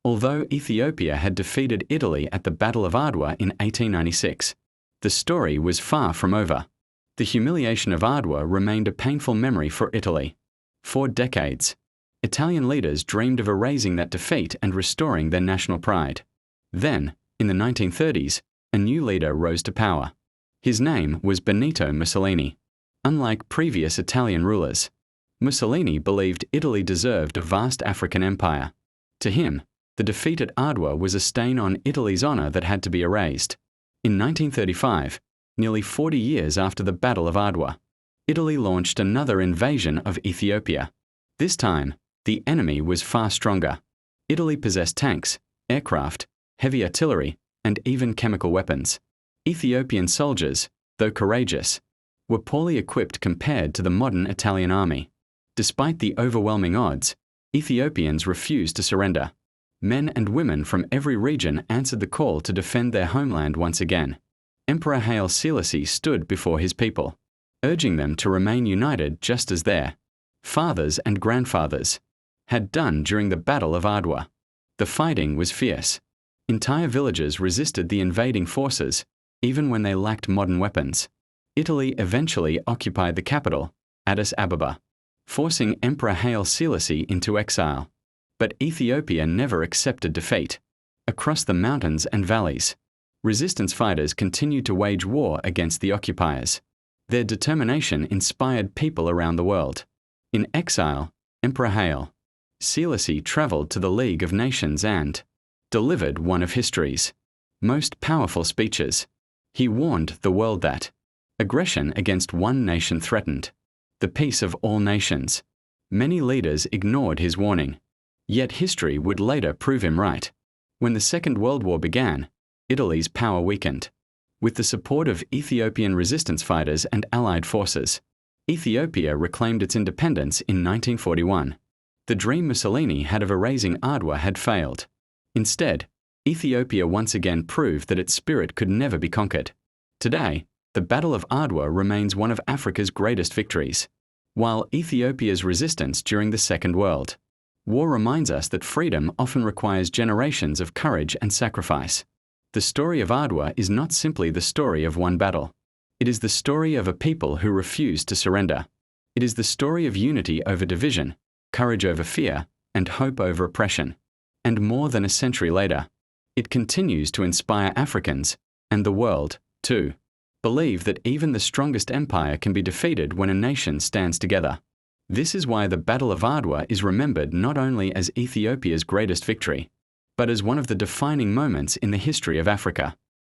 Although Ethiopia had defeated Italy at the Battle of Adwa in 1896, the story was far from over. The humiliation of Adwa remained a painful memory for Italy. For decades, Italian leaders dreamed of erasing that defeat and restoring their national pride. Then, in the 1930s, a new leader rose to power. His name was Benito Mussolini. Unlike previous Italian rulers, Mussolini believed Italy deserved a vast African empire. To him, the defeat at Adwa was a stain on Italy's honor that had to be erased. In 1935, nearly 40 years after the Battle of Adwa, Italy launched another invasion of Ethiopia. This time, the enemy was far stronger. Italy possessed tanks, aircraft, heavy artillery, and even chemical weapons. Ethiopian soldiers, though courageous, were poorly equipped compared to the modern Italian army. Despite the overwhelming odds, Ethiopians refused to surrender. Men and women from every region answered the call to defend their homeland once again. Emperor Haile Selassie stood before his people, urging them to remain united just as their fathers and grandfathers had done during the Battle of Adwa. The fighting was fierce. Entire villages resisted the invading forces, even when they lacked modern weapons. Italy eventually occupied the capital, Addis Ababa, forcing Emperor Haile Selassie into exile. But Ethiopia never accepted defeat. Across the mountains and valleys, resistance fighters continued to wage war against the occupiers. Their determination inspired people around the world. In exile, Emperor Haile Selassie traveled to the League of Nations and delivered one of history's most powerful speeches. He warned the world that aggression against one nation threatened the peace of all nations. Many leaders ignored his warning. Yet history would later prove him right. When the Second World War began, Italy's power weakened. With the support of Ethiopian resistance fighters and Allied forces, Ethiopia reclaimed its independence in 1941. The dream Mussolini had of erasing Adwa had failed. Instead, Ethiopia once again proved that its spirit could never be conquered. Today, the Battle of Adwa remains one of Africa's greatest victories, while Ethiopia's resistance during the Second World War reminds us that freedom often requires generations of courage and sacrifice. The story of Adwa is not simply the story of one battle. It is the story of a people who refused to surrender. It is the story of unity over division, courage over fear, and hope over oppression. And more than a century later, it continues to inspire Africans, and the world, too. Believe that even the strongest empire can be defeated when a nation stands together. This is why the Battle of Adwa is remembered not only as Ethiopia's greatest victory, but as one of the defining moments in the history of Africa.